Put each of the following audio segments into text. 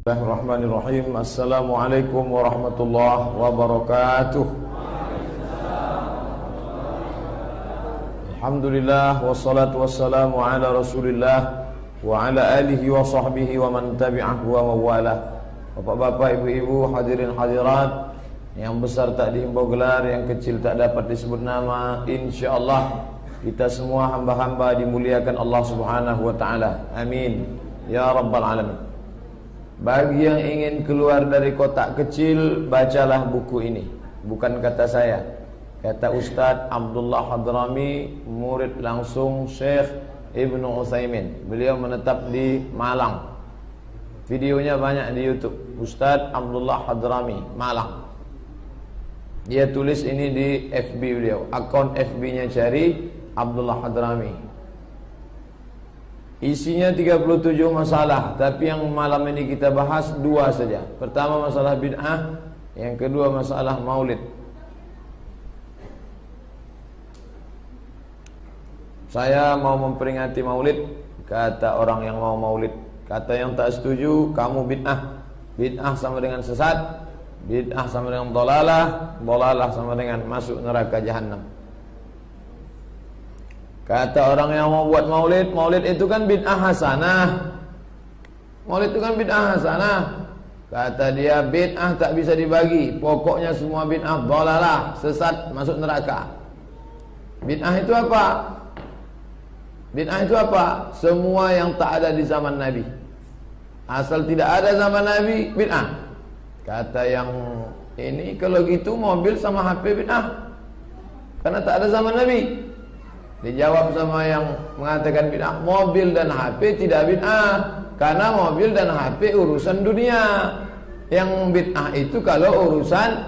Bismillahirrahmanirrahim. Assalamualaikum warahmatullahi wabarakatuh. Alhamdulillah wassalatu wassalamu ala Rasulillah wa ala alihi wa sahbihi wa man tabi'ahu wa mawalah. Bapak-bapak, ibu-ibu, hadirin hadirat, yang besar tak dihimbau gelar, yang kecil tak dapat disebut nama. Insyaallah kita semua hamba-hamba dimuliakan Allah Subhanahu wa taala. Amin ya rabbal alamin. Bagi yang ingin keluar dari kotak kecil, bacalah buku ini. Bukan kata saya, kata Ustadz Abdullah Hadrami, murid langsung Syekh Ibnu Utsaimin. Beliau menetap di Malang. Videonya banyak di YouTube. Ustadz Abdullah Hadrami, Malang. Dia tulis ini di FB beliau. Akun FB-nya cari Abdullah Hadrami. Isinya 37 masalah, tapi yang malam ini kita bahas 2 saja. Pertama masalah bid'ah, yang kedua masalah maulid. Saya mau memperingati maulid, kata orang yang mau maulid. Kata yang tak setuju, kamu bid'ah. Bid'ah sama dengan sesat, bid'ah sama dengan dhalalah, dhalalah sama dengan masuk neraka jahanam. Kata orang yang mau buat maulid, maulid itu kan bid'ah hasanah. Maulid itu kan bid'ah hasanah. Kata dia, bid'ah tak bisa dibagi. Pokoknya semua bid'ah dhalalah, sesat, masuk neraka. Bid'ah itu apa? Bid'ah itu apa? Semua yang tak ada di zaman Nabi. Asal tidak ada zaman Nabi, bid'ah. Kata yang ini, kalau gitu mobil sama HP bid'ah, karena tak ada zaman Nabi. Dijawab sama yang mengatakan bid'ah, mobil dan HP tidak bid'ah, karena mobil dan HP urusan dunia. Yang bid'ah itu kalau urusan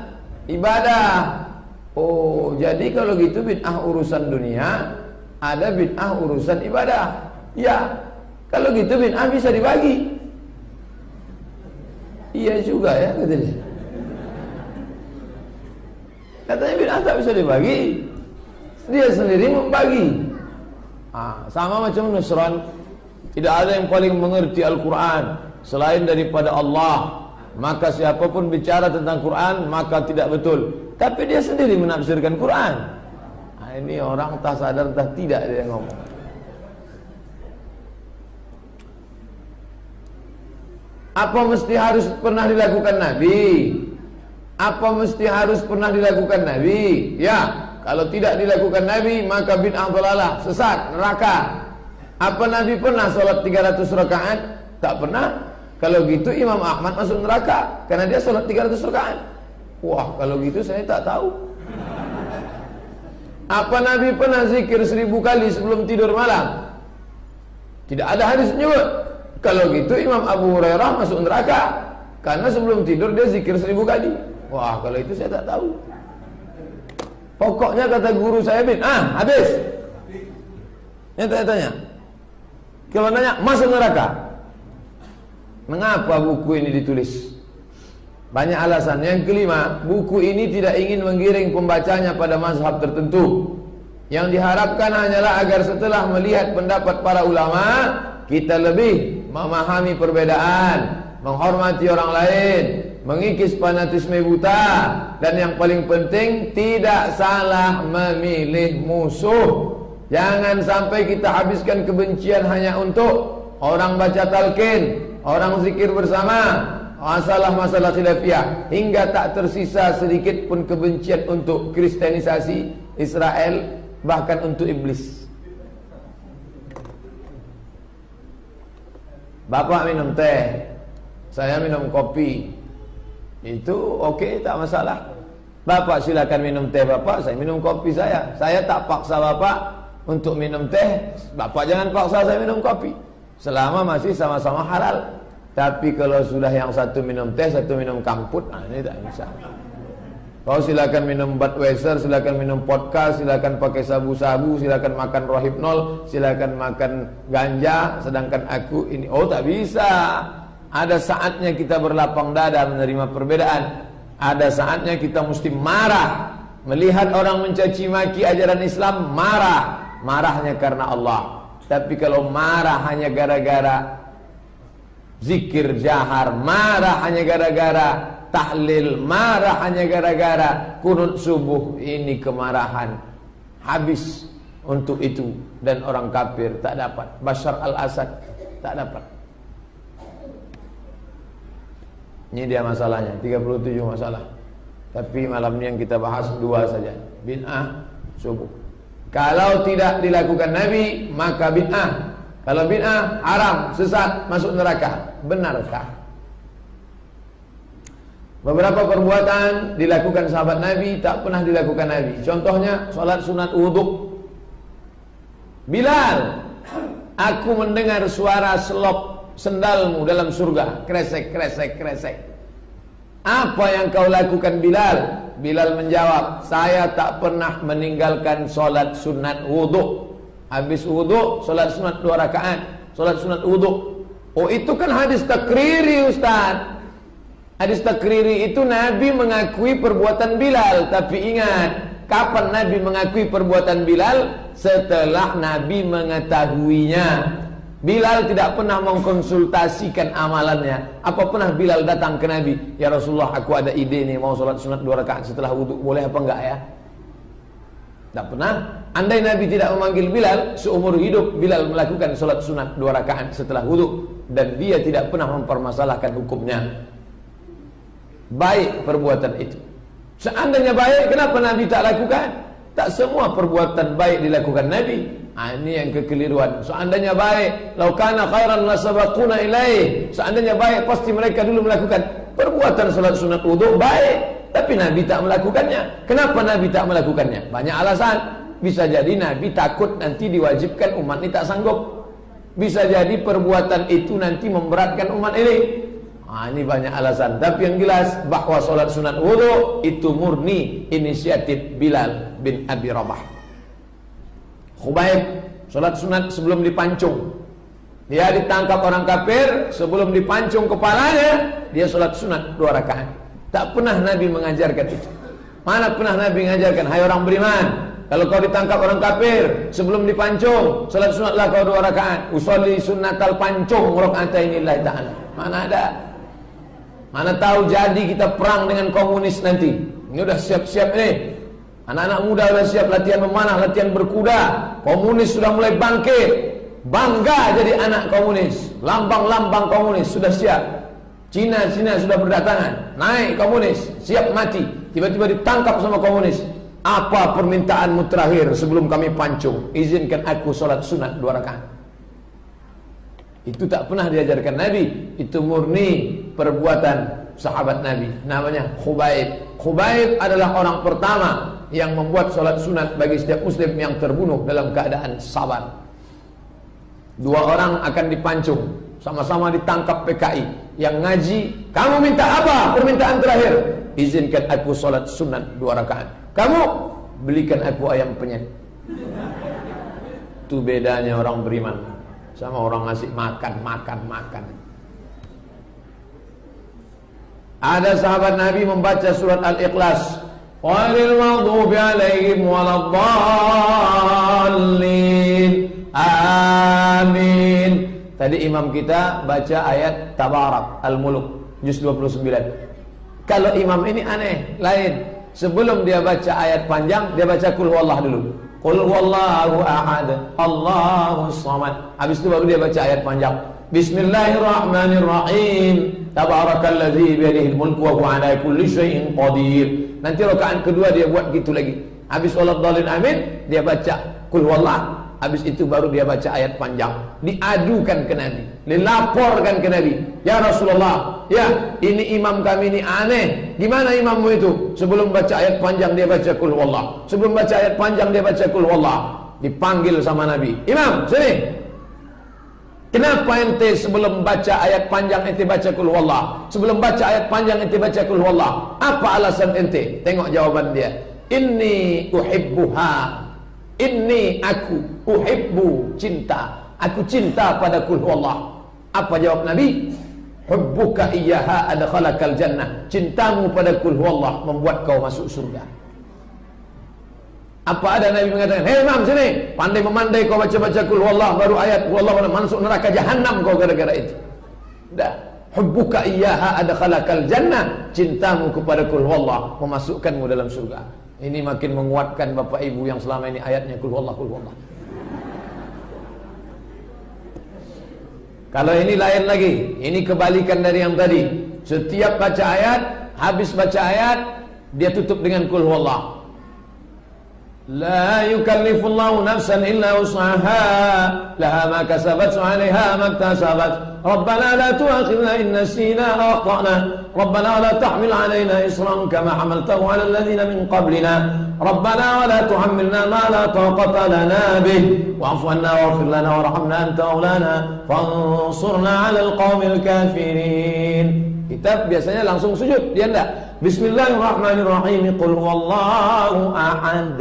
ibadah. Oh, jadi kalau gitu bid'ah urusan dunia, ada bid'ah urusan ibadah. Ya, kalau gitu bid'ah bisa dibagi. Iya juga ya, kata dia. Katanya bid'ah tak bisa dibagi, dia sendiri membagi. Sama macam Nusron. Tidak ada yang paling mengerti Al-Quran selain daripada Allah. Maka siapapun bicara tentang Quran, maka tidak betul. Tapi dia sendiri menafsirkan Quran. Ini orang tak sadar tak tidak dia ngomong. Apa mesti harus pernah dilakukan Nabi? Apa mesti harus pernah dilakukan Nabi? Ya. Kalau tidak dilakukan Nabi, maka bid'ah dhalalah, sesat, neraka. Apa Nabi pernah sholat 300 rakaat? Tak pernah. Kalau gitu Imam Ahmad masuk neraka, karena dia sholat 300 rakaat. Wah, kalau gitu saya tak tahu. Apa Nabi pernah zikir 1000 kali sebelum tidur malam? Tidak ada hadis menyebut. Kalau gitu Imam Abu Hurairah masuk neraka, karena sebelum tidur dia zikir 1000 kali. Wah, kalau itu saya tak tahu. Pokoknya kata guru saya bid'ah, habis. Yang tanya, kalau nanya masuk neraka. Mengapa buku ini ditulis? Banyak alasan. Yang kelima, buku ini tidak ingin menggiring pembacanya pada mazhab tertentu. Yang diharapkan hanyalah agar setelah melihat pendapat para ulama, kita lebih memahami perbedaan, menghormati orang lain, mengikis fanatisme buta, dan yang paling penting tidak salah memilih musuh. Jangan sampai kita habiskan kebencian hanya untuk orang baca talqin, orang zikir bersama, masalah-masalah khilafiyah, hingga tak tersisa sedikit pun kebencian untuk kristenisasi Israel, bahkan untuk iblis. Bapak minum teh, saya minum kopi, itu oke, tak masalah. Bapak silakan minum teh Bapak, saya minum kopi saya. Saya tak paksa Bapak untuk minum teh, Bapak jangan paksa saya minum kopi. Selama masih sama-sama halal. Tapi kalau sudah yang satu minum teh, satu minum kamput, ini tak bisa. Kau silakan minum Budweiser, silakan minum vodka, silakan pakai sabu-sabu, silakan makan rohypnol, silakan makan ganja, sedangkan aku ini, oh tak bisa. Ada saatnya kita berlapang dada menerima perbedaan. Ada saatnya kita mesti marah. Melihat orang mencaci maki ajaran Islam, marah. Marahnya karena Allah. Tapi kalau marah hanya gara-gara Zikir jahar marah hanya gara-gara tahlil, marah hanya gara-gara kunut subuh. Ini kemarahan. Habis untuk itu. Dan orang kafir tak dapat. Bashar al-Assad tak dapat. Ini dia masalahnya, 37 masalah. Tapi malam ini yang kita bahas 2 saja. Bid'ah subuh. Kalau tidak dilakukan Nabi, maka bid'ah. Kalau bid'ah haram, sesat, masuk neraka. Benarkah? Beberapa perbuatan dilakukan sahabat Nabi, tak pernah dilakukan Nabi. Contohnya salat sunat wudhu. Bilal, aku mendengar suara selop sendalmu dalam surga. Kresek, kresek, kresek. Apa yang kau lakukan Bilal? Bilal menjawab, saya tak pernah meninggalkan solat sunat wudhu. Habis wudhu, solat sunat 2 rakaat. Solat sunat wudhu. Oh, itu kan hadis takriri, Ustaz. Hadis takriri itu Nabi mengakui perbuatan Bilal. Tapi ingat, kapan Nabi mengakui perbuatan Bilal? Setelah Nabi mengetahuinya. Bilal tidak pernah mengkonsultasikan amalannya. Apa pernah Bilal datang ke Nabi? Ya Rasulullah, aku ada ide nih, mau sholat sunat 2 rakaat setelah wudhu, boleh apa enggak ya? Tak pernah. Andai Nabi tidak memanggil Bilal, seumur hidup Bilal melakukan sholat sunat 2 rakaat setelah wudhu. Dan dia tidak pernah mempermasalahkan hukumnya. Baik perbuatan itu. Seandainya baik, kenapa Nabi tak lakukan? Tak semua perbuatan baik dilakukan Nabi. Ini yang kekeliruan. Seandainya baik, lau kana khairan lasabaquna ilaih. Seandainya baik, pasti mereka dulu melakukan perbuatan salat sunat wudu baik. Tapi Nabi tak melakukannya. Kenapa Nabi tak melakukannya? Banyak alasan. Bisa jadi Nabi takut nanti diwajibkan, umat ini tak sanggup. Bisa jadi perbuatan itu nanti memberatkan umat ini. Ini banyak alasan. Tapi yang jelas bahwa salat sunat wudu itu murni inisiatif Bilal bin Abi Rabah. Khubayb salat sunat sebelum dipancung. Dia ditangkap orang kafir, sebelum dipancung kepalanya dia salat sunat 2 rakaat. Tak pernah Nabi mengajarkan itu. Mana pernah Nabi mengajarkan, hai orang beriman, kalau kau ditangkap orang kafir, sebelum dipancung, salat sunatlah kau 2 rakaat. Usolli sunnatal pancung raka'atainillahi ta'ala. Mana ada? Mana tahu jadi kita perang dengan komunis nanti. Ini udah siap-siap nih. Anak-anak muda sudah siap latihan memanah, latihan berkuda. Komunis sudah mulai bangkit. Bangga jadi anak komunis. Lambang-lambang komunis sudah siap. Cina sudah berdatangan. Naik komunis, siap mati. Tiba-tiba ditangkap sama komunis. Apa permintaanmu terakhir sebelum kami pancung? Izinkan aku sholat sunat 2 rakaat. Itu tak pernah diajarkan Nabi. Itu murni perbuatan sahabat Nabi. Namanya Khubayb. Khubayb adalah orang pertama yang membuat sholat sunat bagi setiap muslim yang terbunuh dalam keadaan sabar. 2 orang akan dipancung, sama-sama ditangkap PKI. Yang ngaji, kamu minta apa? Permintaan terakhir, izinkan aku sholat sunat 2 rakaat. Kamu belikan aku ayam penyet. Itu bedanya orang beriman sama orang ngasih makan. Ada sahabat Nabi membaca surat Al-Ikhlas, ghairil maghdubi alaihim waladdallin, amin. Tadi imam kita baca ayat Tabarak Al-Muluk juz 29. Kalau imam ini aneh, lain. Sebelum dia baca ayat panjang, dia baca Qul huwallah dulu. Qul huwallahu ahad, Allahus samad. Habis itu baru dia baca ayat panjang. Bismillahirrahmanirrahim. Tabarakalladzi biyadihil mulku wa huwa ala kulli syai'in qadir. Nanti rakaat kedua dia buat gitu lagi. Habis waladdallin amin, dia baca Qul huwallah. Habis itu baru dia baca ayat panjang. Diadukan ke Nabi, dilaporkan ke Nabi. Ya Rasulullah, ya ini imam kami ini aneh. Gimana imammu itu? Sebelum baca ayat panjang dia baca Qul huwallah. Sebelum baca ayat panjang dia baca Qul huwallah. Dipanggil sama Nabi. Imam, sini. Kenapa ente sebelum baca ayat panjang ente baca Qul huwallah? Sebelum baca ayat panjang ente baca Qul huwallah. Apa alasan ente? Tengok jawaban dia. Inni uhibbuha. Inni aku uhibbu, cinta. Aku cinta pada Qul huwallah. Apa jawab Nabi? Hubbuka iyyaha adkhalakal jannah. Cintamu pada Qul huwallah membuat kau masuk surga. Apa ada Nabi mengatakan, hei imam sini, pandai memandai kau baca-baca Qul huwallah, baru ayat Qul huwallah masuk neraka jahanam kau gara-gara itu. Dah. Hubbuka iyyaha adkhalakal jannah. Cintamu kepada qul huwallah memasukkanmu dalam surga. Ini makin menguatkan Bapak Ibu yang selama ini ayatnya qul huwallah, qul huwallah. Kalau ini lain lagi, ini kebalikan dari yang tadi. Setiap baca ayat, habis baca ayat, dia tutup dengan qul huwallah. La yukallifullahu nafsan illa wus'aha, laha ma kasabat wa 'alaiha ma iktasabat. Rabbana la tu'akhidhna in nasina aw akhtana. Rabbana la tahmil 'alaina isran kama hamaltahu 'ala alladhina min qablina. Rabbana wa la tuhammilna ma la taqata lana bih. Wa'fu 'anna waghfir lana warhamna anta maulana fansurna 'alal qaumil kafirin. Kita biasanya langsung sujud, dia enggak. Bismillahirrahmanirrahim. Qul huwallahu ahad.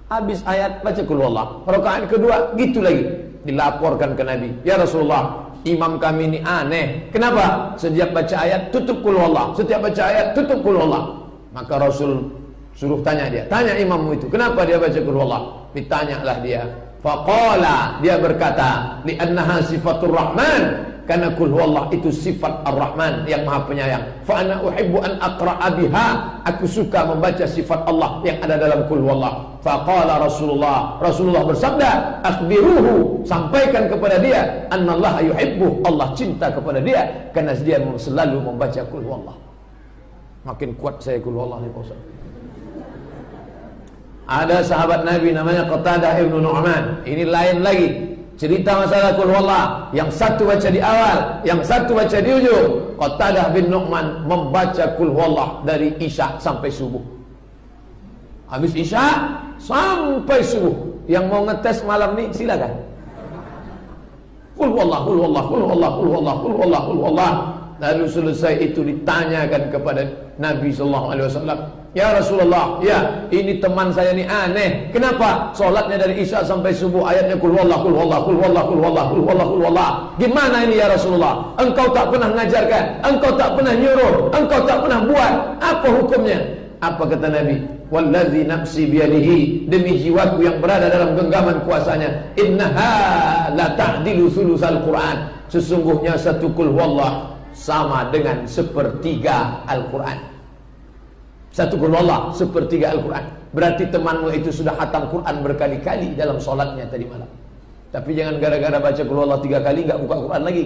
Habis ayat baca qul huwallah. Rakaat kedua gitu lagi. Dilaporkan ke Nabi, "Ya Rasulullah, imam kami ini aneh. Kenapa? Setiap baca ayat tutup qul huwallah. Setiap baca ayat tutup qul huwallah." Maka Rasul suruh tanya dia. Tanya imammu itu, kenapa dia baca qul huwallah? Ditanyalah dia. Faqala, dia berkata, "Li'annaha sifatur rahman." Karena qul huwallah itu sifat Ar-Rahman yang Maha Penyayang. Fa ana uhibbu an aqra'a biha. Aku suka membaca sifat Allah yang ada dalam qul huwallah. Faqala Rasulullah bersabda, "Akhbiruhu." Sampaikan kepada dia, "Annallaha yuhibbu." Allah cinta kepada dia karena dia selalu membaca qul huwallah. Makin kuat saya qul huwallah ni Pak Ustaz. Ada sahabat Nabi namanya Qatadah ibn Nu'man. Ini lain lagi. Cerita masalah qul huwallah, yang satu baca di awal, yang satu baca di ujung. Qatadah bin Nu'man membaca qul huwallah dari Isya sampai subuh. Habis Isya sampai subuh. Yang mau ngetes malam ni silakan. Qul huwallah, qul huwallah, qul huwallah, qul huwallah, qul huwallah, qul huwallah. Lalu selesai itu ditanyakan kepada Nabi sallallahu alaihi wasallam, "Ya Rasulullah, ya, ini teman saya ini aneh. Kenapa? Salatnya dari Isya sampai subuh ayatnya qul huwallah, qul huwallah, qul huwallah, qul huwallah, qul huwallah, qul huwallah. Gimana ini ya Rasulullah? Engkau tak pernah mengajarkan, engkau tak pernah nyuruh, engkau tak pernah buat. Apa hukumnya?" Apa kata Nabi? "Wallazi nafsi biyadihi." Demi jiwaku yang berada dalam genggaman kuasanya, "Innaha la ta'dilu sulusal Qur'an." Sesungguhnya satu qul huwallah sama dengan sepertiga Al-Quran. Satu qul huwallah sepertiga Al-Quran. Berarti temanmu itu sudah khatam Quran berkali-kali dalam solatnya tadi malam. Tapi jangan gara-gara baca qul huwallah 3 kali nggak buka Quran lagi.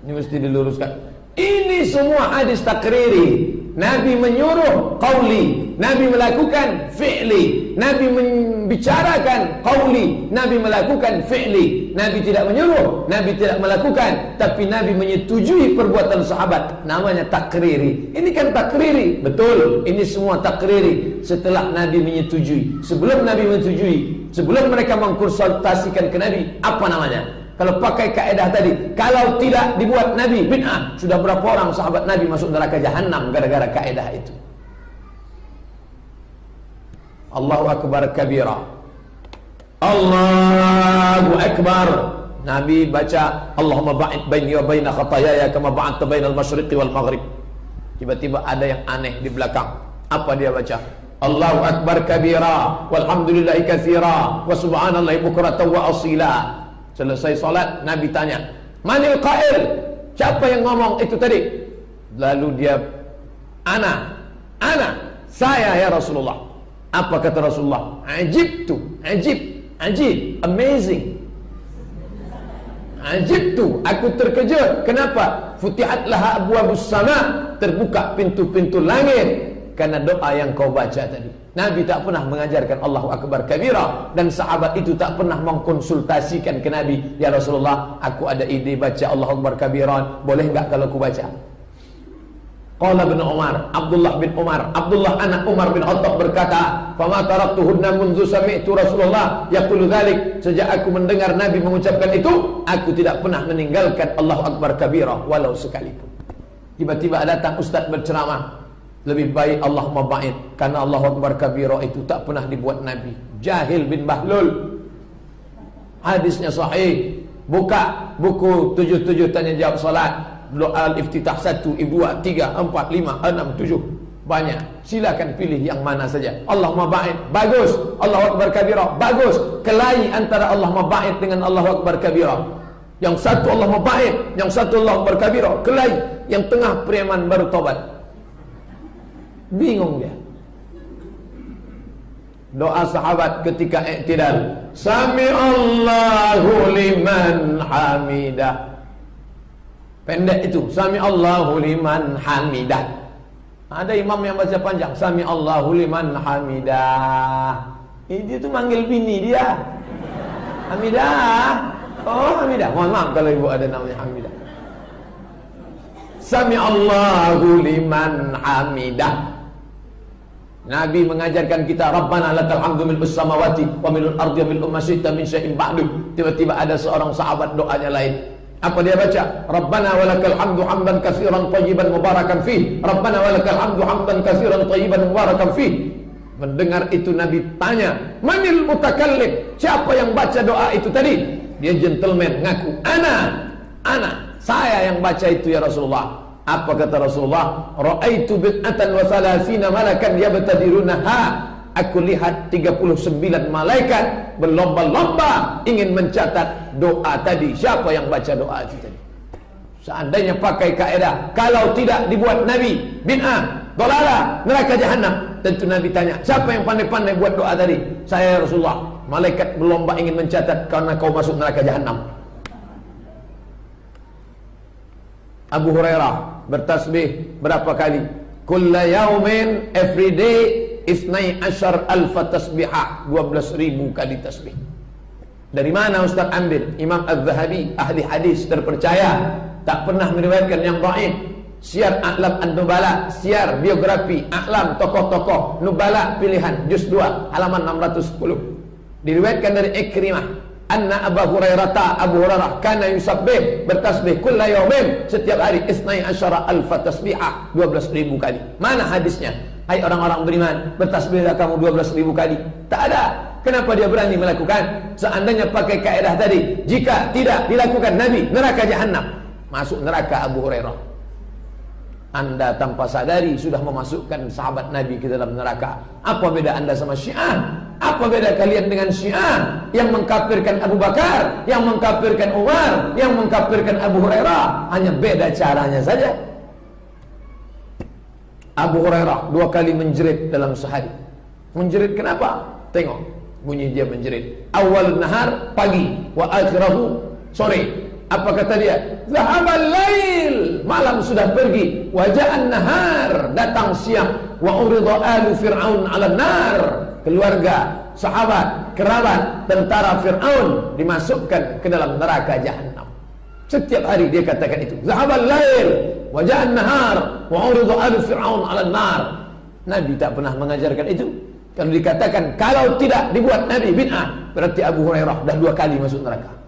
Ini mesti diluruskan. Ini semua hadis takriri. Nabi menyuruh qauli, Nabi melakukan fi'li. Nabi membicarakan qauli, Nabi melakukan fi'li. Nabi tidak menyuruh, Nabi tidak melakukan, tapi Nabi menyetujui perbuatan sahabat. Namanya takriri. Ini kan takriri, betul. Ini semua takriri setelah Nabi menyetujui. Sebelum Nabi menyetujui, sebelum mereka mengkonsultasikan ke Nabi, apa namanya? Kalau pakai kaedah tadi, kalau tidak dibuat Nabi bid'ah, sudah berapa orang sahabat Nabi masuk neraka jahanam gara-gara kaedah itu. Allahu akbar kabira. Allahu akbar. Nabi baca, "Allahumma ba'id baini wa baina khataayaya kama ba'adta bainal masyriqi wal maghrib." Tiba-tiba ada yang aneh di belakang. Apa dia baca? Allahu akbar kabira walhamdulillahi katsira wa subhanallahi bukratan wa asila. Selesai solat, Nabi tanya, "Manil qail?" Siapa yang ngomong itu tadi? Lalu dia, Ana, saya ya Rasulullah." Apa kata Rasulullah? "Ajibtu, ajib, amazing. Ajibtu, aku terkejut. Kenapa? Futihat laha abwabus sama." Terbuka pintu-pintu langit karena doa yang kau baca tadi. Nabi tak pernah mengajarkan Allahu akbar kabira, dan sahabat itu tak pernah mengkonsultasikan ke Nabi, "Ya Rasulullah, aku ada ide baca Allahu akbar kabiran, boleh enggak kalau aku baca?" Qala bin Umar, Abdullah bin Umar, Abdullah anak Umar bin Khattab berkata, "Fama taraktuhunna munzu sami'tu Rasulullah yaqulu dzalik." Sejak aku mendengar Nabi mengucapkan itu, aku tidak pernah meninggalkan Allahu akbar kabira walau sekalipun. Tiba-tiba datang ustaz berceramah, lebih baik Allahumma ba'id, karena Allahu akbar kabira itu tak pernah dibuat Nabi. Jahil bin Bahlul. Hadisnya sahih. Buka buku 77 tanya jawab salat. Doa al-iftitah 1, 2, 3, 4, 5, 6, 7. Banyak. Silakan pilih yang mana saja. Allahumma ba'id, bagus. Allahu akbar kabira, bagus. Kelahi antara Allahumma ba'id dengan Allahu akbar kabira. Yang satu Allah mabaid, yang satu Allah berkabirah, kelai, yang tengah preman baru tobat. Bingung dia. Doa sahabat ketika i'tidal, Sami Allahu liman hamidah. Pendek itu, Sami Allahu liman hamidah. Ada imam yang baca panjang, Sami Allahu liman hamidah. Itu tuh manggil bini dia. Hamidah. Oh, Hamidah. Mohon maaf kalau ibu ada namanya Hamidah. Sami Allahu liman hamidah. Nabi mengajarkan kita, Rabbana lakal hamdu mil'us samawati wa mil'ul ardi wa mil'u ma syi'ta min syai'in ba'du. Tiba-tiba ada seorang sahabat doanya lain. Apa dia baca? Rabbana walakal hamdu hamdan katsiran thayyiban mubarakan fih. Rabbana walakal hamdu hamdan katsiran thayyiban mubarakan fih. Mendengar itu Nabi tanya, manil mutakallim? Siapa yang baca doa itu tadi? Dia gentleman ngaku, ana, saya yang baca itu ya Rasulullah. Apa kata Rasulullah? Ra'aitu bid'atan wa salasina malakan yabtadirunaha. Aku lihat 39 malaikat berlomba-lomba ingin mencatat doa tadi. Siapa yang baca doa itu tadi? Seandainya pakai kaedah, kalau tidak dibuat Nabi, bid'ah, dolalah, neraka jahanam. Tentu Nabi tanya, siapa yang pandai-pandai buat doa tadi? Saya ya Rasulullah. Malaikat berlomba ingin mencatat karena kau masuk neraka jahanam. Abu Hurairah bertasbih berapa kali? Kulla yaumin, every day, isnai asyar alfa tasbihah, 12.000 kali tasbih. Dari mana Ustaz ambil? Imam Az-Zahabi, ahli hadis terpercaya, tak pernah meriwayatkan yang dhaif. Syiar A'lam An-Nubala, syiar biografi A'lam tokoh-tokoh Nubala pilihan juz 2 halaman 610. Diriwayatkan dari Ikrimah, anna Abu Hurairah kana yusabbih, bertasbih kulla yaumin, setiap hari isnai asyara alfa tasbihah, 12.000 kali. Mana hadisnya? Hai orang-orang beriman, bertasbihlah kamu 12.000 kali. Tak ada. Kenapa dia berani melakukan? Seandainya pakai kaedah tadi, jika tidak dilakukan Nabi, neraka jahanam. Masuk neraka Abu Hurairah. Anda tanpa sadari sudah memasukkan sahabat Nabi ke dalam neraka. Apa beda Anda sama Syiah? Apa beda kalian dengan Syiah yang mengkafirkan Abu Bakar, yang mengkafirkan Umar, yang mengkafirkan Abu Hurairah? Hanya beda caranya saja. Abu Hurairah 2 kali menjerit dalam sehari. Menjerit kenapa? Tengok bunyi dia menjerit. Awal nahar, pagi, wa akhirahu, sore. Apa kata dia? Zahabal lail, malam sudah pergi. Waja'an nahar, datang siang. Wa urida alu fir'aun 'ala nar, keluarga, sahabat, kerabat, tentara Fir'aun dimasukkan ke dalam neraka jahanam. Setiap hari dia katakan itu. Zahabal lail, waja'an nahar, wa urida alu fir'aun 'ala nar. Nabi tak pernah mengajarkan itu. Kalau dikatakan kalau tidak dibuat Nabi bid'ah, berarti Abu Hurairah dah 2 kali masuk neraka.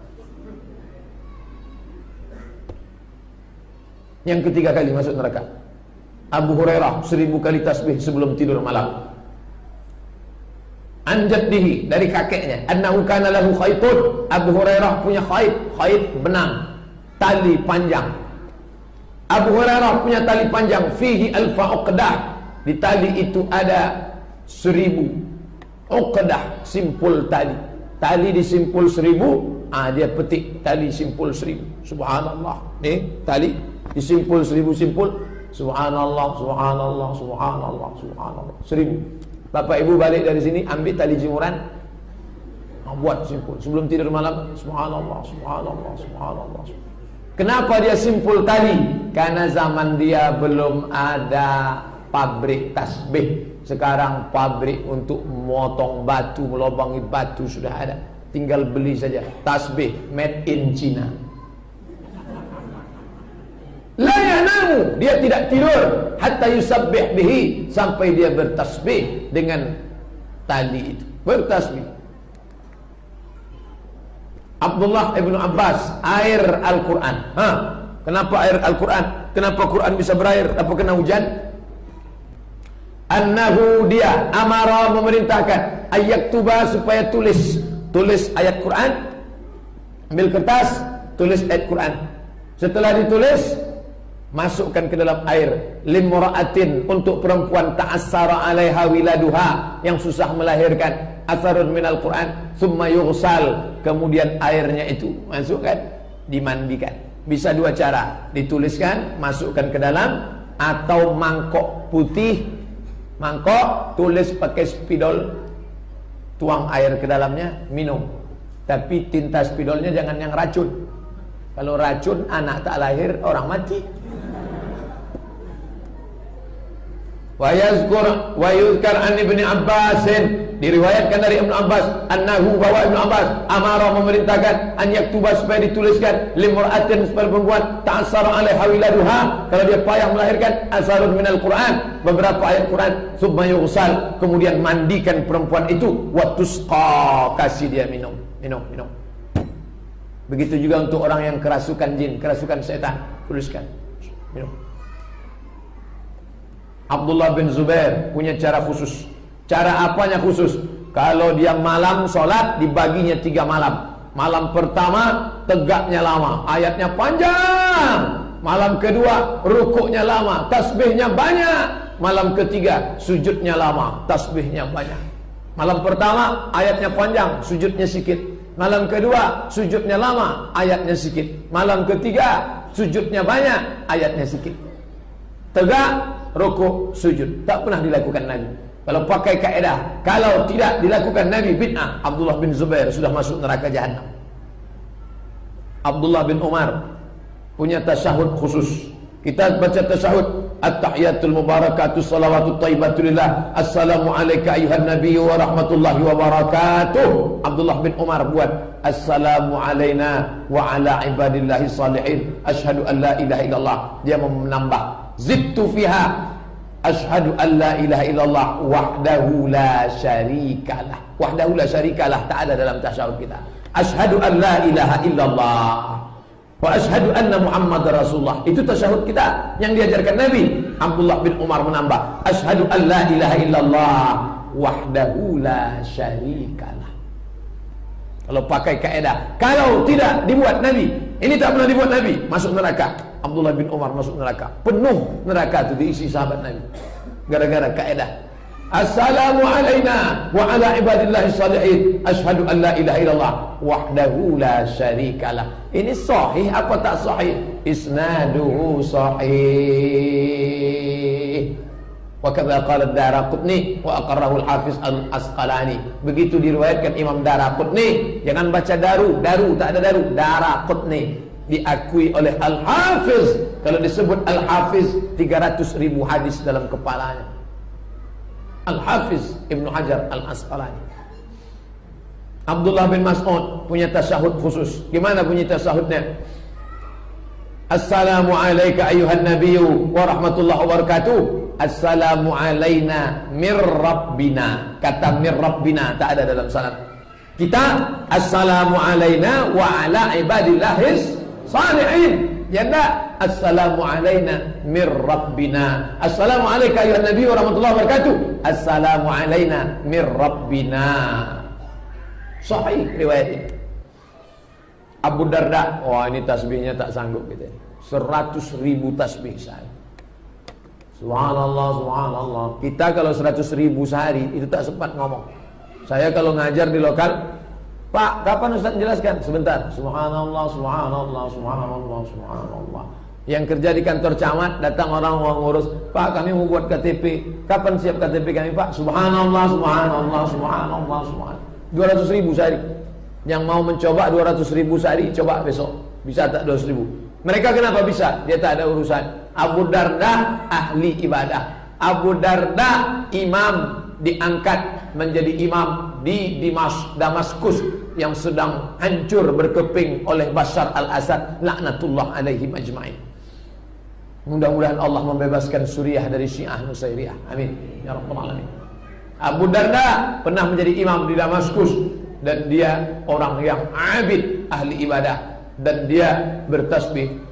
Yang ketiga kali masuk neraka Abu Hurairah 1000 kali tasbih sebelum tidur malam. Anjaddihi, dari kakeknya, annahu kana lahu khaitun. Abu Hurairah punya khait benang, tali panjang. Abu Hurairah punya tali panjang, fihi alfa uqdah, di tali itu ada 1000 uqdah, simpul tali. Tali disimpul 1000, dia petik tali simpul 1000. Subhanallah. Nih tali disimpul 1000 simpul. Subhanallah, subhanallah, subhanallah, subhanallah, 1000. Bapak ibu balik dari sini, ambil tali jemuran, buat simpul sebelum tidur malam. Subhanallah, subhanallah, subhanallah. Kenapa dia simpul tali? Karena zaman dia belum ada pabrik tasbih. Sekarang pabrik untuk memotong batu, melobangi batu sudah ada. Tinggal beli saja. Tasbih made in China. La yanamu, dia tidak tidur hatta yusabbih bihi, sampai dia bertasbih dengan tali itu. Bertasbih. Abdullah ibnu Abbas, air Al-Quran. Kenapa air Al-Quran? Kenapa Quran bisa berair? Apa kena hujan? Annahu, dia amara, memerintahkan ayat tuba, supaya tulis ayat Quran. Ambil kertas, tulis ayat Quran. Setelah ditulis, masukkan ke dalam air. Limra'atin, untuk perempuan ta'assara 'alaiha wiladuha, yang susah melahirkan, atharun minal Quran, thumma yughsal, kemudian airnya itu masukkan dimandikan. Bisa dua cara, dituliskan, masukkan ke dalam, atau mangkok putih, mangkok, tulis pakai spidol, tuang air ke dalamnya, minum. Tapi tinta spidolnya jangan yang racun. Kalau racun, anak tak lahir, orang mati. Wa yuzkar an Ibnu Abbasin, diriwayatkan dari Ibnu Abbas, annahu, bahwa Ibnu Abbas amara, memerintahkan, an yaktuba, supaya dituliskan, limra'atin, supaya perempuan, ta'assara alaiha wiladuha, kalau dia payah melahirkan, asarun minal Quran, beberapa ayat Quran, summa yughsal, kemudian mandikan perempuan itu, wa tusqa, kasih dia minum. Begitu juga untuk orang yang kerasukan jin, kerasukan setan, tuliskan, minum. Abdullah bin Zubair punya cara khusus. Cara apanya khusus? Kalau dia malam sholat, dibaginya 3 malam. Malam pertama tegaknya lama, ayatnya panjang. Malam kedua rukuknya lama, tasbihnya banyak. Malam ketiga sujudnya lama, tasbihnya banyak. Malam pertama ayatnya panjang, sujudnya sedikit. Malam kedua sujudnya lama, ayatnya sedikit. Malam ketiga sujudnya banyak, ayatnya sedikit. Tegak, rukuk, sujud. Tak pernah dilakukan Nabi. Kalau pakai kaedah, kalau tidak dilakukan Nabi, bid'ah. Abdullah bin Zubair sudah masuk neraka jahanam. Abdullah bin Umar punya tasyahud khusus. Kita baca tasyahud, at-tahiyatul mubarakatuh, salawatut thayyibatulillah, assalamu alayka ayuhan nabiyyu wa rahmatullahi wa barakatuh. Abdullah bin Umar buat, assalamu alayna wa ala ibadillahi salihin, asyhadu an la ilaha illallah. Dia menambah, zidtu fiha, asyhadu an la ilaha illallah wahdahu la syarikalah. Wahdahu la syarikalah tak ada dalam tasyahud kita. Asyhadu an la ilaha illallah wa asyhadu anna Muhammadar Rasulullah. Itu tasyahud kita yang diajarkan Nabi. Abdullah bin Umar menambah, asyhadu an la ilaha illallah wahdahu la syarikalah. Kalau pakai kaedah, kalau tidak dibuat Nabi, ini tak pernah dibuat Nabi, masuk neraka. Abdullah bin Umar masuk neraka, penuh neraka itu diisi sahabat Nabi, gara-gara kaedah. Assalamu alayna wa ala ibadillahi salihin, asyhadu an la ilaha illallah wahdahu la syarikalah. Ini sahih apa tak sahih? Isnaduhu sahih. Wa kadza qala ad-Daraqutni wa aqarrahu al-Hafiz al-Asqalani. Begitu diriwayatkan Imam Daraqutni, jangan baca daru tak ada daru, Daraqutni. Diakui oleh Al-Hafiz. Kalau disebut Al-Hafiz, 300.000 hadis dalam kepalanya. Al-Hafiz Ibnu Hajar Al-Asqalani. Abdullah bin Mas'ud punya tasyahud khusus. Gimana bunyi tasyahudnya? Assalamu alayka ayuhan nabiyyu wa rahmatullahi wa barakatuh. Assalamu alayna mir rabbina. Kata mir rabbina tak ada dalam sanad kita. Assalamu alayna wa ala ibadillahis salihin. Ya enggak? Assalamu alayna mir rabbina. Assalamu alayka ayuhan nabi wa rahmatullahi wa barakatuh. Assalamu alayna mir rabbina. Sahih riwayat ini. Abu Darda, wah ini tasbihnya tak sanggup kita. 100.000 tasbih sehari. Subhanallah, subhanallah. Kita kalau 100.000 sehari itu tak sempat ngomong. Saya kalau ngajar di lokal, Pak, kapan Ustaz jelaskan? Sebentar. Subhanallah, subhanallah, subhanallah, subhanallah. Yang kerja di kantor camat, datang orang mau ngurus, Pak, kami mau buat KTP. Kapan siap KTP kami, Pak? Subhanallah, subhanallah, subhanallah, subhanallah. 200.000 sehari. Yang mau mencoba 200.000 sehari, coba besok. Bisa tak 200.000? Mereka kenapa bisa? Dia tak ada urusan. Abu Darda ahli ibadah. Abu Darda imam, diangkat menjadi imam di Damaskus yang sedang hancur berkeping oleh Bashar al-Assad, laknatullah alaihim ajma'in. Mudah-mudahan Allah membebaskan Suriah dari Syiah Nusairiyah. Amin ya rabbal alamin. Abu Darda pernah menjadi imam di Damaskus, dan dia orang yang abid, ahli ibadah, dan dia bertasbih.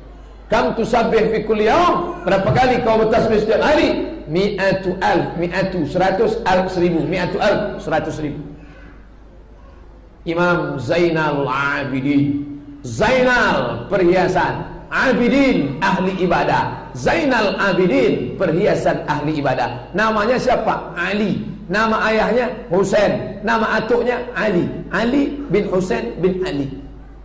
Kam tusabbih fi kulli yaum? Berapa kali kau bertasbih setiap hari? Mi'atu alf, mi'atu 100 alf 1000, mi'atu alf 100.000. Imam Zainal Abidin, Zainal perhiasan, Abidin ahli ibadah. Zainal Abidin perhiasan ahli ibadah. Namanya siapa? Ali. Nama ayahnya Husain, nama atuknya Ali. Ali bin Husain bin Ali.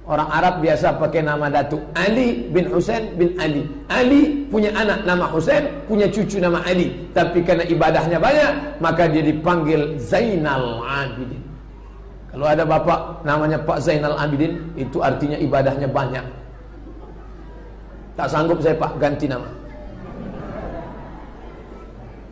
Orang Arab biasa pakai nama datuk. Ali bin Husain bin Ali. Ali punya anak nama Husain, punya cucu nama Ali. Tapi karena ibadahnya banyak, maka dia dipanggil Zainal Abidin. Kalau ada bapak namanya Pak Zainal Abidin, itu artinya ibadahnya banyak. Tak sanggup saya Pak ganti nama.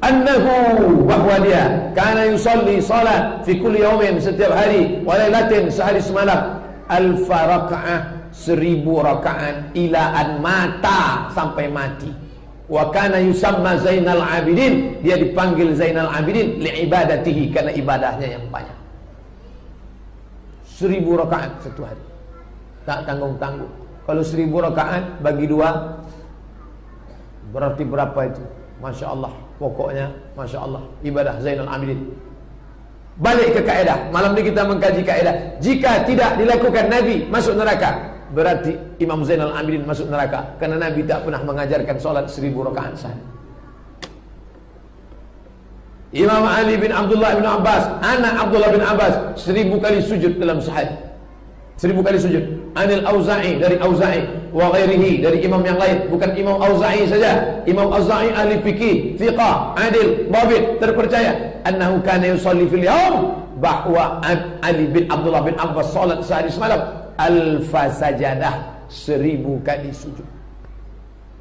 Annahu, bahwa dia kana yusalli salat fi kulli yawmin, setiap hari, wa lailatin, sehari semalam, alfa raka'ah, 1000 rakaat, ila an mata, sampai mati. Wa kana yusamma Zainal Abidin, dia dipanggil Zainal Abidin li ibadatihi, karena ibadahnya yang banyak. 1000 rakaat satu hari, tak tanggung-tanggung. Kalau 1000 rakaat bagi 2 berarti berapa itu? Masya Allah, pokoknya Masya Allah, ibadah Zainal Abidin. Balik ke kaedah. Malam ini kita mengkaji kaedah. Jika tidak dilakukan Nabi, masuk neraka. Berarti Imam Zainal Abidin masuk neraka, karena Nabi tak pernah mengajarkan solat 1000 rakaat sehari. Imam Ali bin Abdullah bin Abbas, anak Abdullah bin Abbas, 1000 kali sujud dalam sehari. 1000 kali sujud. Anil Auza'i, dari Auza'i, wa ghairihi, dari imam yang lain, bukan Imam Auza'i saja. Imam Auza'i ahli fikih, thiqah, adil, dhabit, terpercaya. Annahu kana yusalli fil yawm, bahwa Ali bin Abdullah bin Abbas salat sehari semalam alfa sajadah, 1000 kali sujud.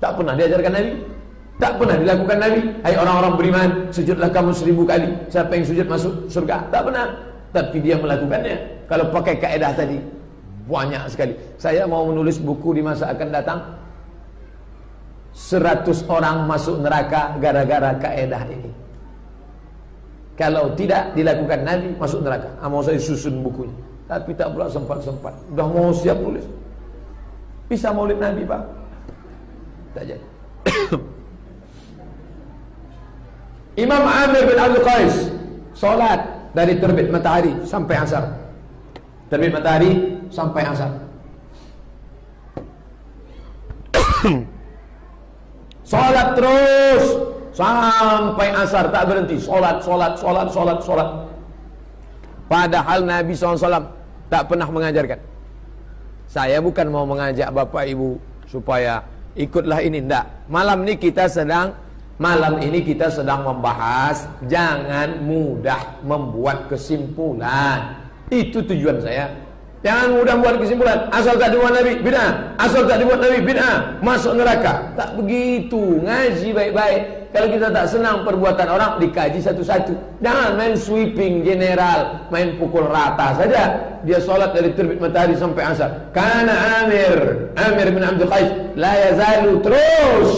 Tak pernah diajarkan Nabi, tak pernah dilakukan Nabi. Hai orang-orang beriman, sujudlah kamu 1000 kali. Siapa yang sujud masuk surga? Tak pernah. Tapi dia melakukannya. Kalau pakai kaedah tadi, banyak sekali. Saya mau menulis buku di masa akan datang, 100 orang masuk neraka gara-gara kaedah ini. Kalau tidak dilakukan Nabi, masuk neraka. Mau saya susun bukunya, tapi tak pula sempat-sempat. Udah mau siap nulis. Bisa maulid Nabi Pak? Tak jadi. Imam Amir bin Abdul Qais solat dari terbit matahari sampai asar. Terbit matahari sampai asar. Solat terus sampai asar, tak berhenti. Solat. Padahal Nabi SAW tak pernah mengajarkan. Saya bukan mau mengajak Bapak Ibu supaya ikutlah ini, enggak. Malam ini kita sedang membahas, jangan mudah membuat kesimpulan. Itu tujuan saya. Jangan mudah buat kesimpulan. Asal tak dibuat Nabi, bid'ah. Asal tak dibuat Nabi, bid'ah. Masuk neraka. Tak begitu. Ngaji baik-baik. Kalau kita tak senang perbuatan orang, dikaji satu-satu. Jangan main sweeping general, main pukul rata saja. Dia solat dari terbit matahari sampai asar. Karena Amir bin Abdul Qais, la yazalu, terus.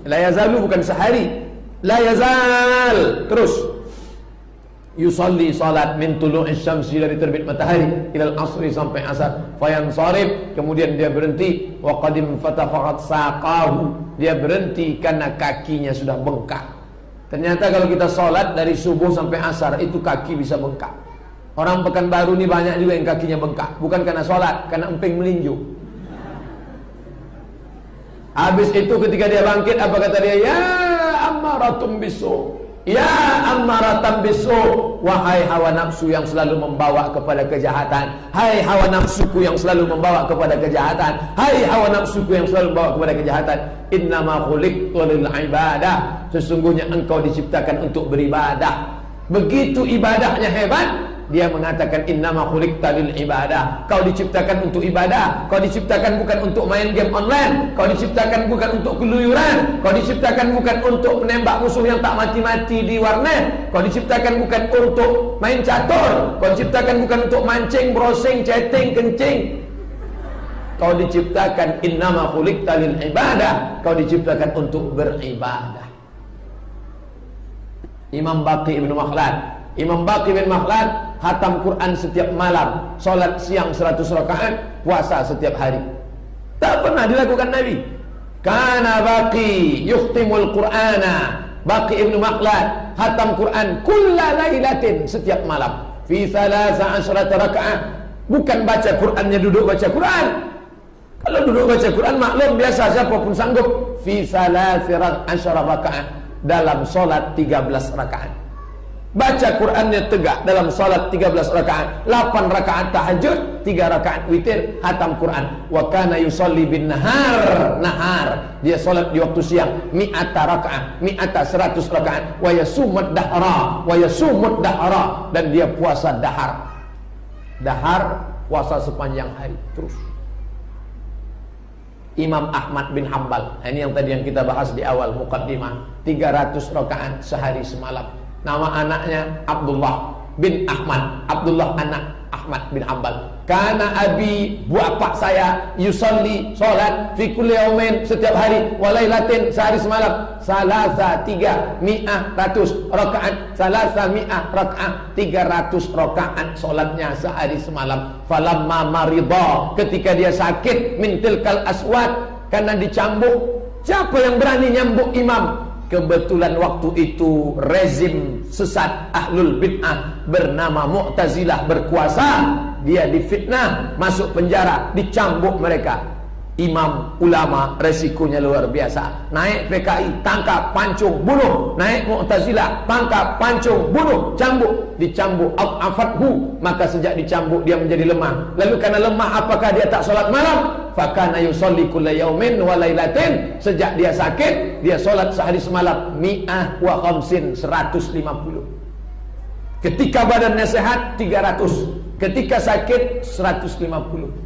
La yazalu bukan sehari, la yazal, terus. Yusalli salat min tulu'is syamsi, dari terbit matahari, ilal asri, sampai asar. Fayansarif, kemudian dia berhenti. Wa qadim fatafaqat saqahu, dia berhenti karena kakinya sudah bengkak. Ternyata kalau kita salat dari subuh sampai asar, itu kaki bisa bengkak. Orang Pekanbaru ini banyak juga yang kakinya bengkak, bukan karena salat, karena emping melinju. Habis itu ketika dia bangkit, apa kata dia? Ya ammaratum bisu, ya ammaratan bisu, wahai hawa nafsu yang selalu membawa kepada kejahatan. Hai hawa nafsuku yang selalu membawa kepada kejahatan. Hai hawa nafsuku yang selalu membawa kepada kejahatan. Innama khuliqtu lil ibadah, sesungguhnya engkau diciptakan untuk beribadah. Begitu ibadahnya hebat, dia mengatakan innama khuliqta lil ibadah. Kau diciptakan untuk ibadah. Kau diciptakan bukan untuk main game online. Kau diciptakan bukan untuk keluyuran. Kau diciptakan bukan untuk menembak musuh yang tak mati-mati di warnet. Kau diciptakan bukan untuk main catur. Kau diciptakan bukan untuk mancing, browsing, chatting, kencing. Kau diciptakan innama khuliqta lil ibadah. Kau diciptakan untuk beribadah. Imam Baqi bin Makhlad, Imam Baqi bin Makhlad khatam Quran setiap malam, solat siang 100 rakaat, puasa setiap hari. Tak pernah dilakukan Nabi. Kana Baqi yukhtimul Qur'ana, Baqi ibn Makhlad khatam Quran kulla lailatin, setiap malam, fi 13 rakaat. Bukan baca Qurannya duduk baca Quran. Kalau duduk baca Quran maklum biasa, siapapun sanggup. Fi 13 rakaat, dalam solat 13 rakaat. Baca Qurannya tegak dalam salat 13 rakaat, 8 rakaat tahajud, 3 rakaat witir, khatam Quran. Wa kana yusalli bin nahar. Dia salat di waktu siang, mi'ata rakaat, 100 rakaat, wa yasumud dahra, dan dia puasa dahar. Dahar puasa sepanjang hari terus. Imam Ahmad bin Hanbal, ini yang tadi yang kita bahas di awal muqaddimah, 300 rakaat sehari semalam. Nama anaknya Abdullah bin Ahmad. Abdullah anak Ahmad bin Hanbal. Karena abi, bapak saya, yusalli, solat, fi kulli yaumin, setiap hari, walailatin, sehari semalam, salasa 300 rakaat, 300 rakaat solatnya sehari semalam. Falamma marida, ketika dia sakit, min tilkal aswad, karena dicambuk. Siapa yang berani nyambuk imam? Kebetulan waktu itu rezim sesat ahlul bid'ah bernama Mu'tazilah berkuasa. Dia difitnah, masuk penjara, dicambuk mereka. Imam ulama resikonya luar biasa. Naik PKI, tangkap, pancung, bunuh. Naik Mu'tazilah, tangkap, pancung, bunuh, cambuk, dicambuk. Afathu, maka sejak dicambuk dia menjadi lemah. Lalu karena lemah, apakah dia tak solat malam? Fakana yusolli kulla yaumin wa lailatin. Sejak dia sakit, dia solat sehari semalam, 150. Ketika badannya sehat 300, ketika sakit 150.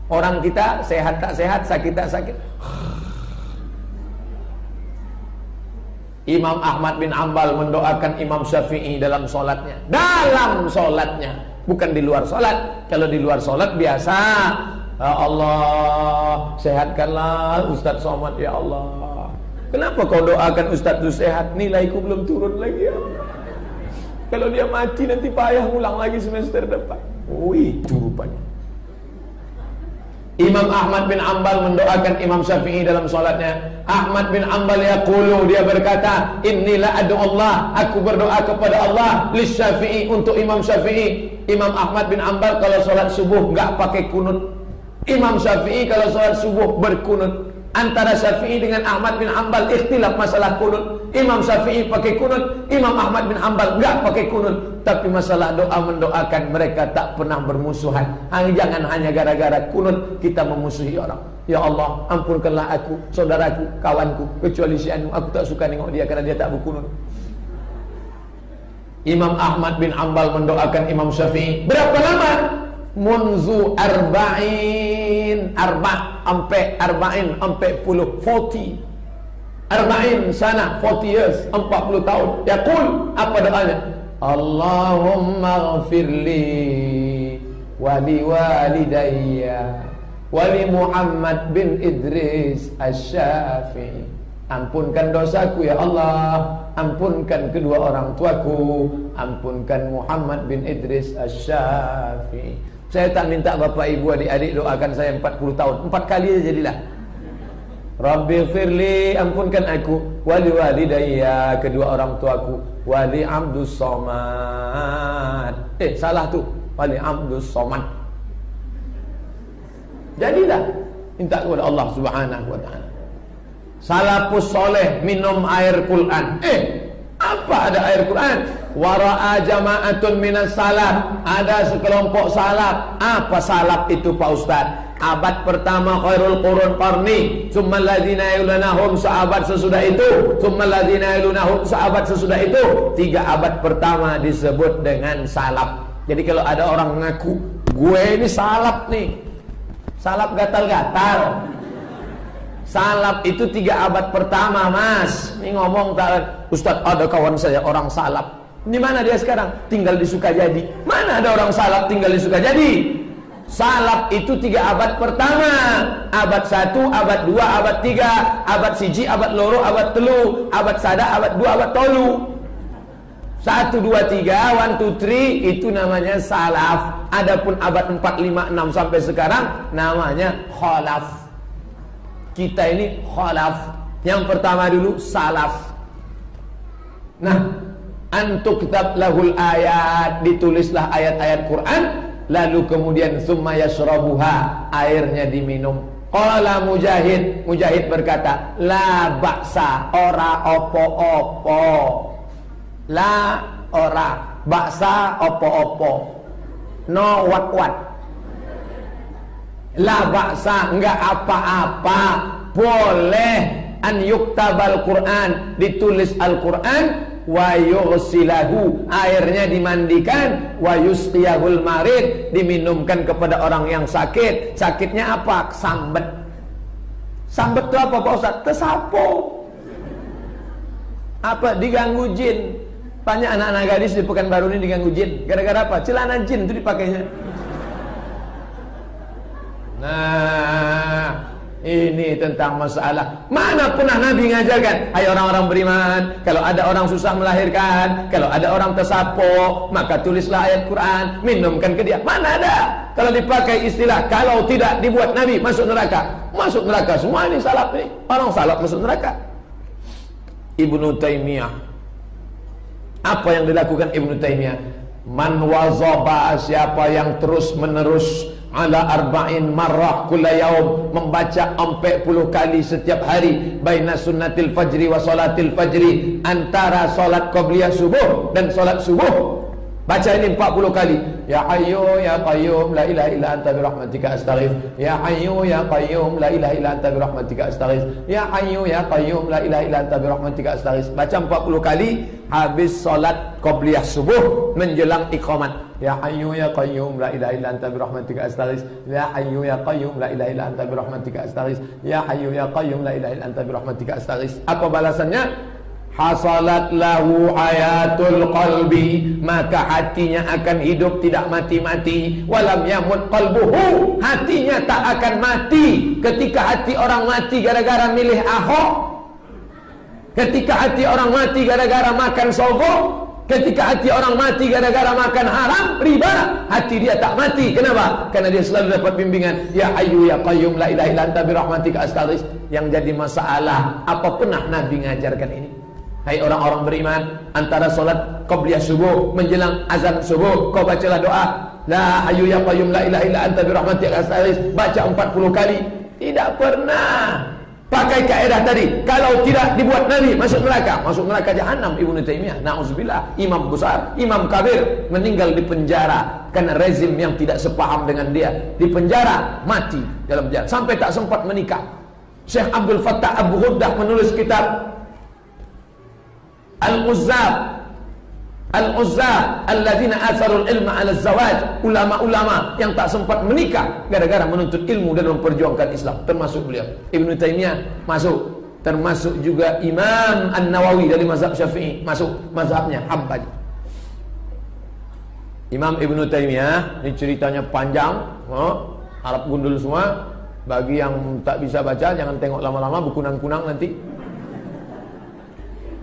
Orang kita sehat tak sehat, sakit tak sakit. Imam Ahmad bin Hanbal mendoakan Imam Syafi'i dalam solatnya. Dalam solatnya, bukan di luar solat. Kalau di luar solat biasa, ya Allah, sehatkanlah Ustaz Somad, ya Allah. Kenapa kau doakan Ustaz itu sehat? Nilaiku belum turun lagi, ya Allah. Kalau dia mati nanti payah ngulang lagi semester depan. Oh, itu rupanya. Imam Ahmad bin Hanbal mendoakan Imam Syafi'i dalam solatnya. Ahmad bin Hanbal yaqulu, dia berkata, Innilah adu Allah, aku berdoa kepada Allah, lis Syafi'i, untuk Imam Syafi'i. Imam Ahmad bin Hanbal kalau solat subuh enggak pakai kunut. Imam Syafi'i kalau solat subuh berkunut. Antara Syafi'i dengan Ahmad bin Hanbal ikhtilaf masalah kunut. Imam Syafi'i pakai kunut, Imam Ahmad bin Hanbal enggak pakai kunut. Tapi masalah doa mendoakan, mereka tak pernah bermusuhan. Jangan hanya gara-gara kunut kita memusuhi orang. Ya Allah, ampunkanlah aku, saudaraku, kawanku, kecuali si Anu, aku tak suka nengok dia karena dia tak berkunut. Imam Ahmad bin Hanbal mendoakan Imam Syafi'i. Berapa lama? Munzu arba'in, sampai 40, 40. Arba'in sana, 40 years, 40 tahun. Yaqul, apa doanya? Allahumma ghafirli wali walidayya wali Muhammad bin Idris Asy-Syafi'i. Ampunkan dosaku ya Allah, ampunkan kedua orang tuaku, ampunkan Muhammad bin Idris Asy-Syafi'i. Saya tak minta bapak ibu adik-adik doakan saya 40 tahun, 4 kali aja jadilah. Rabbi firli, ampunkan aku, wali walidayya, kedua orang tuaku, wali Abdus Somad. Salah tuh, wali Abdus Somad. Jadilah minta kepada Allah Subhanahu wa taala. Salafus soleh minum air Quran. Apa ada air Quran? Wara'a jama'atun minas salaf, ada sekelompok salaf. Apa salaf itu Pak Ustaz? Abad pertama khairul qurun qarni, tsumma alladzina yalunahum, sahabat sesudah itu, tsumma alladzina yalunahum, sahabat sesudah itu. 3 abad pertama disebut dengan salaf. Jadi kalau ada orang mengaku, gue ini salaf nih, salaf gatal-gatal. Salaf itu 3 abad pertama, Mas. Ini ngomong tak, Ustaz, ada kawan saya orang salaf. Di mana dia sekarang? Tinggal di Sukajadi. Mana ada orang salaf tinggal di Sukajadi? Salaf itu 3 abad pertama. Abad 1, abad 2, abad 3, abad 1, abad loro, abad telu, abad sada, abad 2, abad tolu. 1, 2, 3, 1, 2, 3 itu namanya salaf. Adapun abad 4, 5, 6 sampai sekarang namanya khalaf. Kita ini khalaf. Yang pertama dulu salaf. Nah, antuktab lahul ayat, ditulislah ayat-ayat Quran, lalu kemudian summa yashrabuha, airnya diminum. Qala Mujahid, Mujahid berkata, la ba'sa, ora opo-opo. La ora. Baksa opo-opo. No wat-wat. La baksa, enggak apa-apa. Boleh an yuktabal Quran, ditulis Al-Quran, wa yughsilahu, airnya dimandikan, wa yusqiyahul marid, diminumkan kepada orang yang sakit. Sakitnya apa? Sambet. Sambet itu apa Pak Ustaz? Tersapo. Apa? Diganggu jin. Banyak anak-anak gadis di Pekanbaru ini diganggu jin. Gara-gara apa? Celana jin itu dipakainya. Nah, ini tentang masalah. Mana pernah Nabi ngajarkan, hai orang-orang beriman, kalau ada orang susah melahirkan, kalau ada orang tersapo, maka tulislah ayat Quran, minumkan ke dia. Mana ada? Kalau dipakai istilah, kalau tidak dibuat Nabi masuk neraka. Masuk neraka semua ini salaf nih. Orang salaf masuk neraka. Ibnu Taimiyah. Apa yang dilakukan Ibnu Taimiyah? Man wazaba, siapa yang terus menerus ala arba'in marrah kulla yaum, membaca 40 kali setiap hari, baina sunnatil fajri wa salatil fajri, antara salat qabliyah subuh dan salat subuh. Baca ini 40 kali. Ya Hayyu ya Qayyum la ilaha illa anta bi rahmatika astaghits. Ya Hayyu ya Qayyum la ilaha illa anta bi rahmatika astaghits. Ya Hayyu ya Qayyum la ilaha illa anta bi rahmatika astaghits. Baca 40 kali habis salat qabliyah subuh menjelang iqamat. Ya Hayyu ya Qayyum la ilaha illa anta bi rahmatika astaghits. Ya Hayyu ya Qayyum la ilaha illa anta bi rahmatika astaghits. Ya Hayyu ya Qayyum la ilaha illa anta bi rahmatika astaghits. Apa balasannya? Hasalat lahu hayatul qalbi, maka hatinya akan hidup tidak mati-mati. Walam yamut qalbuhu, hatinya tak akan mati. Ketika hati orang mati gara-gara milih Ahok, ketika hati orang mati gara-gara makan sogok, ketika hati orang mati gara-gara makan haram, riba, hati dia tak mati. Kenapa? Karena dia selalu dapat bimbingan. Ya Hayyu ya Qayyum la ilaha illa anta bi rahmatika astaghits. Yang jadi masalah, apa pernah Nabi ngajarkan ini? Hai orang-orang beriman, antara solat qabliyah subuh menjelang azan subuh, kau bacalah doa La Hayyu ya Qayyum la ilaha illa anta bi rahmatika astaghits. Baca 40 kali. Tidak pernah pakai kaidah tadi. Kalau tidak dibuat Nabi masuk neraka. Masuk neraka jahanam. Ibnu Taimiyah, na'udzubillah, imam besar, imam kabir, meninggal di penjara karena rezim yang tidak sepaham dengan dia. Di penjara, mati dalam penjara sampai tak sempat menikah. Syekh Abdul Fattah Abu Ghuddah menulis kitab Al-Uzzab alladzina atharul ilma 'ala zawaj, ulama-ulama yang tak sempat menikah gara-gara menuntut ilmu dan memperjuangkan Islam, termasuk beliau. Ibnu Taimiyah masuk, termasuk juga Imam An-Nawawi dari mazhab Syafi'i, masuk mazhabnya Hambali. Imam Ibnu Taimiyah, ini ceritanya panjang, Arab gundul semua. Bagi yang tak bisa baca jangan tengok lama-lama, buku kunang-kunang nanti.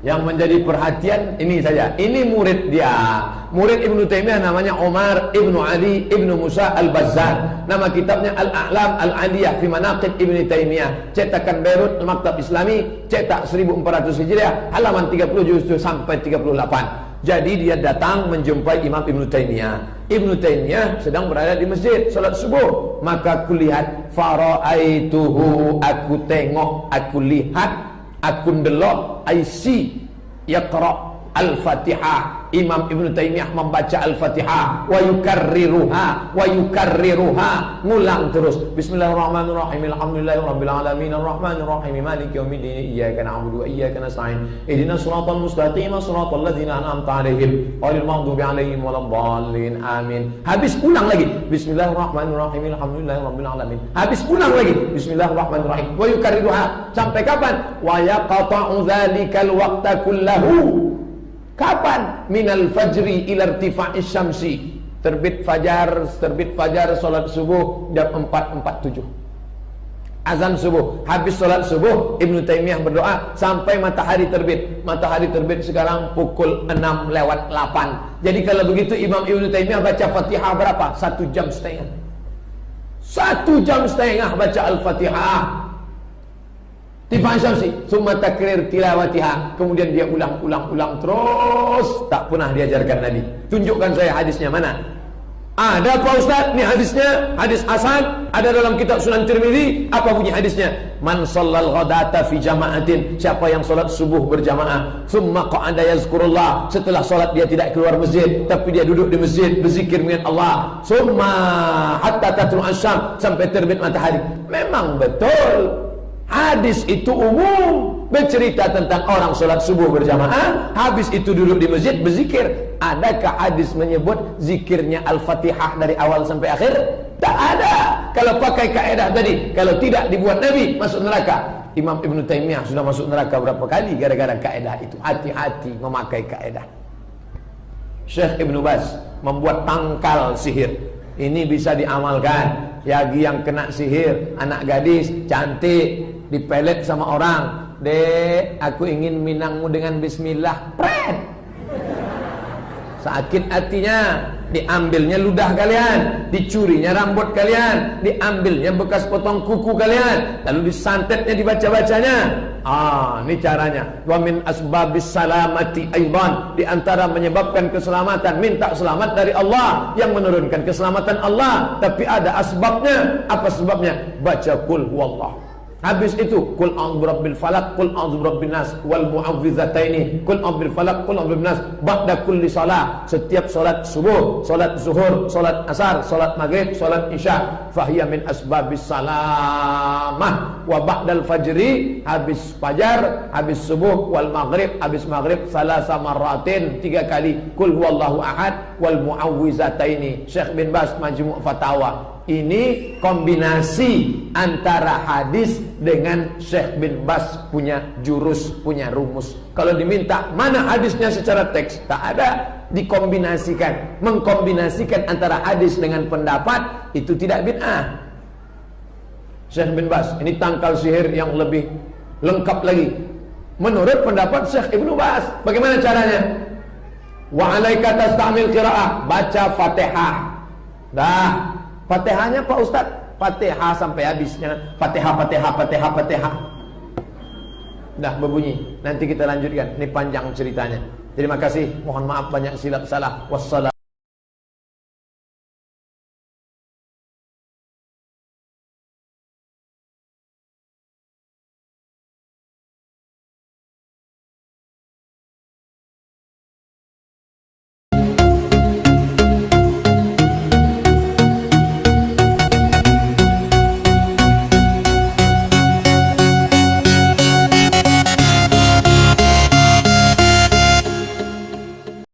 Yang menjadi perhatian ini saja. Ini murid dia. Murid Ibnu Taimiyah namanya Umar Ibnu Ali Ibnu Musa Al-Bazzar. Nama kitabnya Al-A'lam Al-Aliyah fi Manaqib Ibnu Taimiyah. Cetakan Beirut, Maktab Islami, cetak 1400 Hijriah, halaman 30 juz sampai 38. Jadi dia datang menjumpai Imam Ibnu Taimiyah. Ibnu Taimiyah sedang berada di masjid salat subuh. Maka aku lihat, faraaituhu, aku tengok, aku lihat, aku ndelok, I see, yaqra al-Fatihah. Imam Ibnu Taimiyah membaca Al-Fatihah, wa yukarriruha, ngulang terus. Bismillahirrahmanirrahim, alhamdulillahirabbil alamin, arrahmanir rahim, maliki yaumiddin, iyyaka na'budu wa iyyaka nasta'in, ihdinas siratal mustaqim, siratal ladzina an'amta 'alaihim ghairil maghdubi 'alaihim waladdallin, amin. Habis ulang lagi, bismillahirrahmanirrahim, alhamdulillahirabbil alamin. Habis ulang lagi, bismillahirrahmanirrahim, wa yukarriruha. Sampai kapan? Wa yaqta'u dzalikal waqta kullahu. Kapan? Minal fajri ila irtifa'is syamsi. Terbit fajar salat subuh jam 4.47. Azan subuh, habis salat subuh Ibnu Taimiyah berdoa sampai matahari terbit. Matahari terbit sekarang pukul 6:08. Jadi kalau begitu Imam Ibnu Taimiyah baca Fatihah berapa? 1 jam setengah. 1 jam setengah baca Al-Fatihah. Summa takrir tilawatiha. Kemudian dia ulang terus, tak pernah diajarkan Nabi. Tunjukkan saya hadisnya mana? Ada Pak Ustaz, ini hadisnya, hadis hasan, ada dalam kitab Sunan Tirmidzi. Apa bunyi hadisnya? Man shallal ghadata fi jama'atin, siapa yang salat subuh berjamaah, summa qa'ada yazkurullah, setelah salat dia tidak keluar masjid, tapi dia duduk di masjid berzikir mengingat Allah, summa hatta tatlu asyam, sampai terbit matahari. Memang betul hadis itu umum, bercerita tentang orang sholat subuh berjamaah, habis itu duduk di masjid berzikir. Adakah hadis menyebut zikirnya Al-Fatihah dari awal sampai akhir? Tak ada. Kalau pakai kaedah tadi, kalau tidak dibuat Nabi, masuk neraka. Imam Ibn Taymiyah sudah masuk neraka berapa kali gara-gara kaedah itu. Hati-hati memakai kaedah. Syekh Ibn Baz membuat tangkal sihir. Ini bisa diamalkan. Bagi yang kena sihir, anak gadis cantik, dipelet sama orang, "Dek, aku ingin minangmu dengan bismillah." Pret. Sakit hatinya, diambilnya ludah kalian, dicurinya rambut kalian, diambilnya bekas potong kuku kalian, lalu disantetnya, dibaca-bacanya. Ini caranya. Wa min asbabis salamati aidan, di antara menyebabkan keselamatan, minta selamat dari Allah, yang menurunkan keselamatan Allah. Tapi ada asbabnya. Apa sebabnya? Baca qul huwallah. Habis itu qul a'udzu birabbil falaq, qul a'udzu birabbin nas, wal mu'awwidhataini, qul a'udzu bil falaq, qul a'udzu birabbin nas, ba'da kulli shalah. Setiap salat subuh, salat zuhur, salat asar, salat maghrib, salat isya, fahiya min asbabis salamah. Wa ba'dal fajri, habis fajar, habis subuh, wal maghrib, habis maghrib, salasa marratin, 3 kali qul huwallahu ahad, wal mu'awwidhataini. Syekh bin Baz Majmu' Fatawa. Ini kombinasi antara hadis dengan Syekh bin Baz punya jurus, punya rumus. Kalau diminta mana hadisnya secara teks, tak ada. Dikombinasikan, mengkombinasikan antara hadis dengan pendapat, itu tidak bid'ah. Syekh bin Baz, ini tangkal sihir yang lebih lengkap lagi. Menurut pendapat Syekh Ibnu Baz, bagaimana caranya? Wa alaika tastamil qiraah, baca Fatihah. Dah. Fatihahnya Pak Ustaz, Fatihah sampai habis, jangan Fatihah, Fatihah, Fatihah, Fatihah. Dah berbunyi. Nanti kita lanjutkan. Ini panjang ceritanya. Terima kasih. Mohon maaf banyak silap salah. Wassalam.